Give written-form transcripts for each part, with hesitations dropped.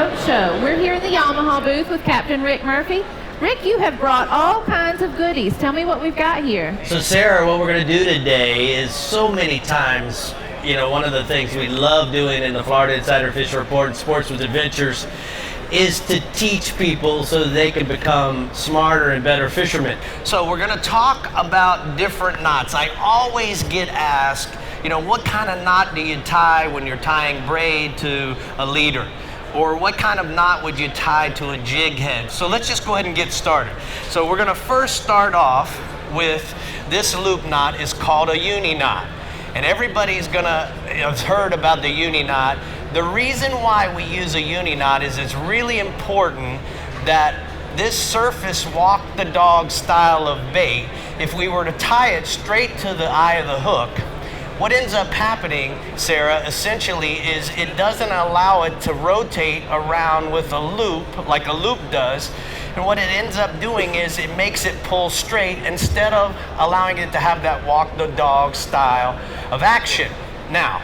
Boat Show. We're here in the Yamaha booth with Captain Rick Murphy. Rick, you have brought all kinds of goodies. Tell me what we've got here. So Sarah, what we're going to do today is so many times, you know, one of the things we love doing in the Florida Insider Fish Report and Sportsman Adventures is to teach people so that they can become smarter and better fishermen. So we're going to talk about different knots. I always get asked, you know, what kind of knot do you tie when you're tying braid to a leader? Or what kind of knot would you tie to a jig head? So let's just go ahead and get started. So we're going to first start off with this loop knot is called a uni knot. And everybody's has heard about the uni knot. The reason why we use a uni knot is it's really important that this surface walk the dog style of bait. If we were to tie it straight to the eye of the hook, what ends up happening, Sarah, essentially is it doesn't allow it to rotate around with a loop like a loop does. And what it ends up doing is it makes it pull straight instead of allowing it to have that walk the dog style of action. Now,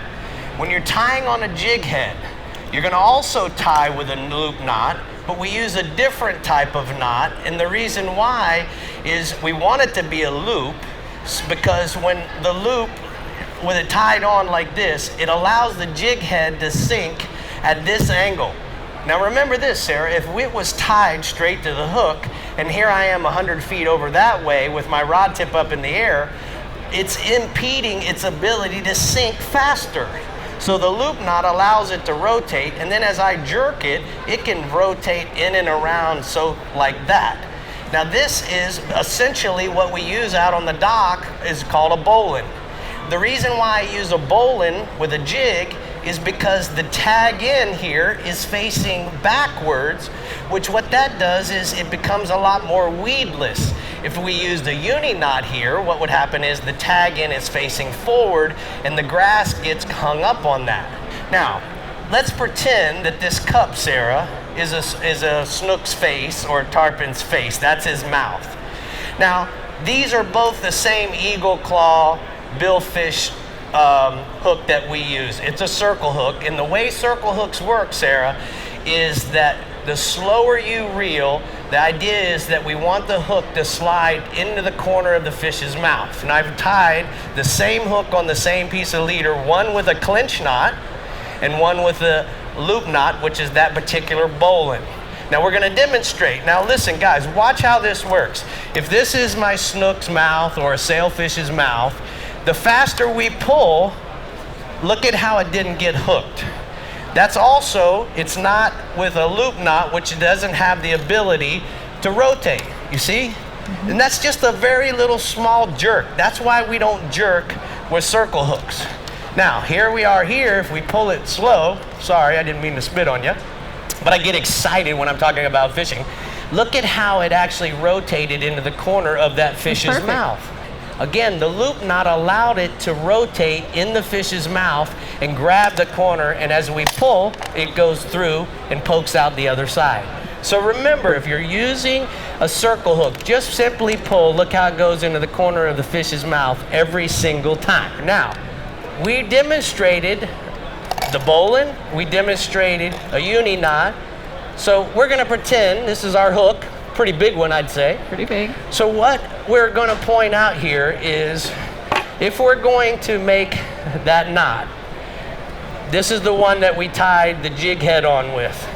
when you're tying on a jig head, you're going to also tie with a loop knot, but we use a different type of knot. And the reason why is we want it to be a loop because when the loop, with it tied on like this, it allows the jig head to sink at this angle. Now remember this, Sarah, if it was tied straight to the hook, and here I am 100 feet over that way with my rod tip up in the air, it's impeding its ability to sink faster. So the loop knot allows it to rotate, and then as I jerk it, it can rotate in and around so like that. Now this is essentially what we use out on the dock is called a bowline. The reason why I use a bowline with a jig is because the tag in here is facing backwards, which what that does is it becomes a lot more weedless. If we used a uni knot here, what would happen is the tag in is facing forward and the grass gets hung up on that. Now, let's pretend that this cup, Sarah, is a snook's face or a tarpon's face. That's his mouth. Now, these are both the same eagle claw billfish hook that we use. It's a circle hook, and the way circle hooks work, Sarah, is that the slower you reel, the idea is that we want the hook to slide into the corner of the fish's mouth. And I've tied the same hook on the same piece of leader, one with a clinch knot and one with a loop knot, which is that particular bowline. Now we're going to demonstrate. Now listen, guys, watch how this works. If this is my snook's mouth or a sailfish's mouth, the faster we pull, look at how it didn't get hooked. That's also, it's not with a loop knot, which doesn't have the ability to rotate, you see? And that's just a very little small jerk. That's why we don't jerk with circle hooks. Now, here we are here, if we pull it slow, sorry, I didn't mean to spit on you, but I get excited when I'm talking about fishing. Look at how it actually rotated into the corner of that fish's mouth. Again, the loop knot allowed it to rotate in the fish's mouth and grab the corner, and as we pull, it goes through and pokes out the other side. So remember, if you're using a circle hook, just simply pull. Look how it goes into the corner of the fish's mouth every single time. Now, we demonstrated the bowline, we demonstrated a uni knot, so we're going to pretend this is our hook. Pretty big one, I'd say. Pretty big. So what we're going to point out here is if we're going to make that knot, this is the one that we tied the jig head on with.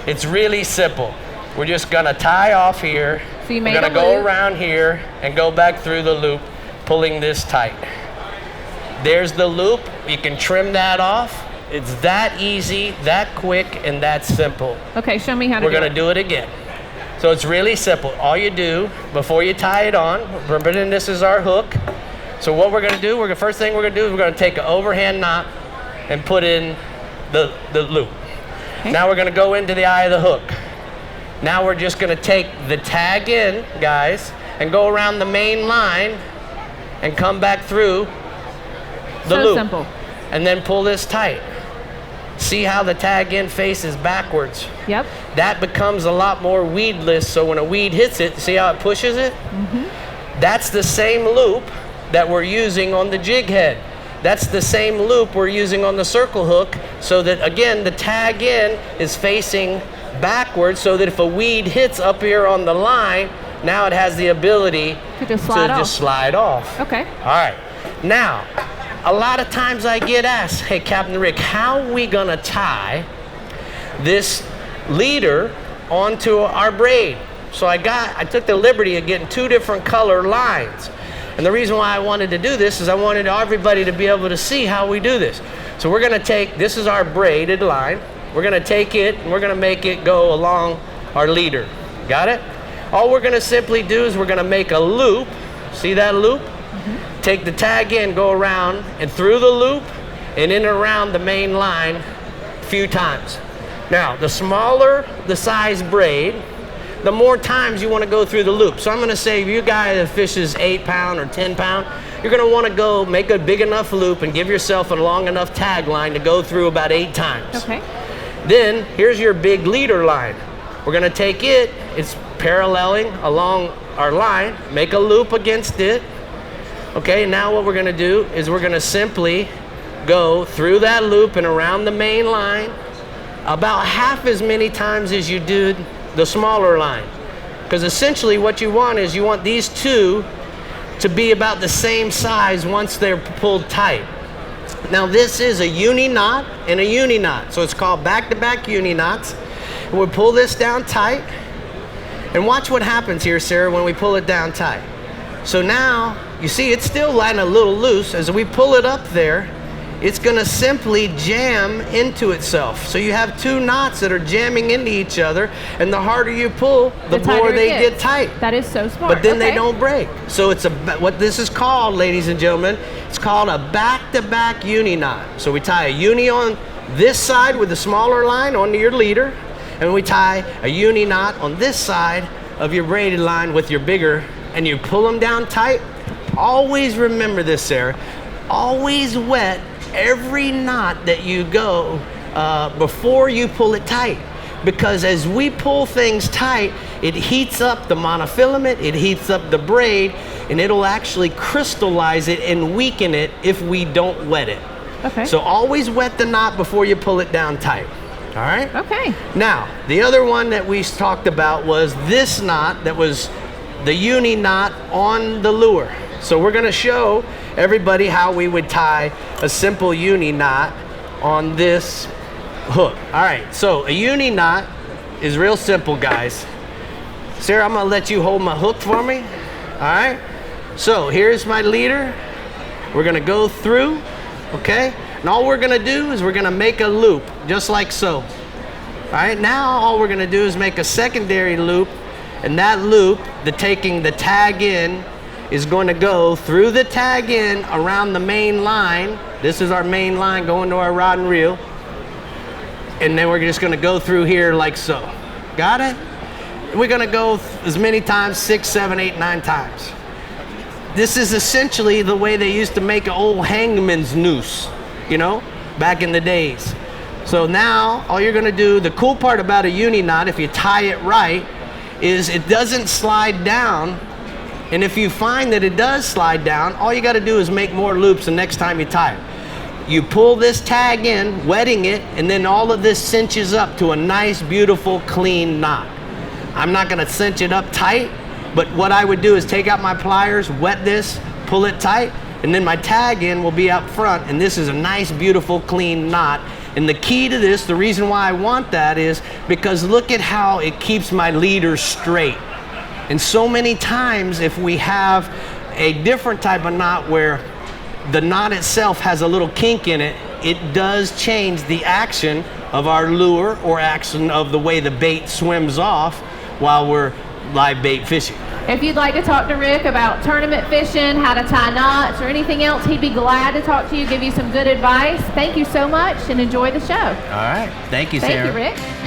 It's really simple. We're just going to tie off here. So you we're going to go around here and go back through the loop, pulling this tight. There's the loop. You can trim that off. It's that easy, that quick, and that simple. Okay, show me how to do it. We're going to do it again. So it's really simple. All you do before you tie it on, remember this is our hook. So what we're going to do, first thing we're going to do is we're going to take an overhand knot and put in the loop. Okay. Now we're going to go into the eye of the hook. Now we're just going to take the tag in, guys, and go around the main line and come back through the loop. So simple. And then pull this tight. See how the tag in faces backwards? Yep. That becomes a lot more weedless, so when a weed hits it, see how it pushes it? Mm-hmm. That's the same loop that we're using on the jig head. That's the same loop we're using on the circle hook, so that again, the tag in is facing backwards so that if a weed hits up here on the line, now it has the ability To just slide off. Okay. All right. Now, a lot of times I get asked, hey, Captain Rick, how are we going to tie this leader onto our braid? So I took the liberty of getting 2 different color lines. And the reason why I wanted to do this is I wanted everybody to be able to see how we do this. So we're going to take, this is our braided line. We're going to take it and we're going to make it go along our leader. Got it? All we're going to simply do is we're going to make a loop. See that loop? Mm-hmm. Take the tag in, go around and through the loop and in and around the main line a few times. Now, the smaller the size braid, the more times you want to go through the loop. So I'm going to say if you guy that fishes 8-pound or 10-pound, you're going to want to go make a big enough loop and give yourself a long enough tag line to go through about 8 times. Okay. Then here's your big leader line. We're going to take it, it's paralleling along our line, make a loop against it. Okay, now what we're going to do is we're going to simply go through that loop and around the main line about half as many times as you did the smaller line. Because essentially what you want is you want these 2 to be about the same size once they're pulled tight. Now this is a uni knot and a uni knot. So it's called back-to-back uni knots. And we'll pull this down tight. And watch what happens here, Sarah, when we pull it down tight. So now, you see it's still lying a little loose. As we pull it up there, it's going to simply jam into itself. So you have 2 knots that are jamming into each other, and the harder you pull, the more they get tight. That is so smart. But then they don't break. So it's what this is called, ladies and gentlemen, it's called a back-to-back uni knot. So we tie a uni on this side with the smaller line onto your leader, and we tie a uni knot on this side of your braided line with your bigger, and you pull them down tight. Always remember this, Sarah. Always wet every knot that you go before you pull it tight, because as we pull things tight, it heats up the monofilament, it heats up the braid, and it'll actually crystallize it and weaken it if we don't wet it. Okay. So always wet the knot before you pull it down tight. All right? Okay. Now, the other one that we talked about was this knot that was the uni knot on the lure. So we're going to show everybody how we would tie a simple uni knot on this hook. All right, so a uni knot is real simple, guys. Sarah, I'm going to let you hold my hook for me. All right, so here's my leader. We're going to go through, okay? And all we're going to do is we're going to make a loop, just like so. All right, now all we're going to do is make a secondary loop, and that loop, taking the tag in, is going to go through the tag in around the main line. This is our main line going to our rod and reel. And then we're just going to go through here like so. Got it? We're going to go as many times, 6, 7, 8, 9 times. This is essentially the way they used to make an old hangman's noose, you know, back in the days. So now all you're going to do, the cool part about a uni knot, if you tie it right, is it doesn't slide down. And if you find that it does slide down, all you got to do is make more loops the next time you tie it. You pull this tag in, wetting it, and then all of this cinches up to a nice, beautiful, clean knot. I'm not going to cinch it up tight, but what I would do is take out my pliers, wet this, pull it tight, and then my tag in will be up front, and this is a nice, beautiful, clean knot. And the key to this, the reason why I want that is because look at how it keeps my leader straight. And so many times if we have a different type of knot where the knot itself has a little kink in it, it does change the action of our lure or action of the way the bait swims off while we're live bait fishing. If you'd like to talk to Rick about tournament fishing, how to tie knots, or anything else, he'd be glad to talk to you, give you some good advice. Thank you so much and enjoy the show. All right. Thank you, Sarah. Thank you, Rick.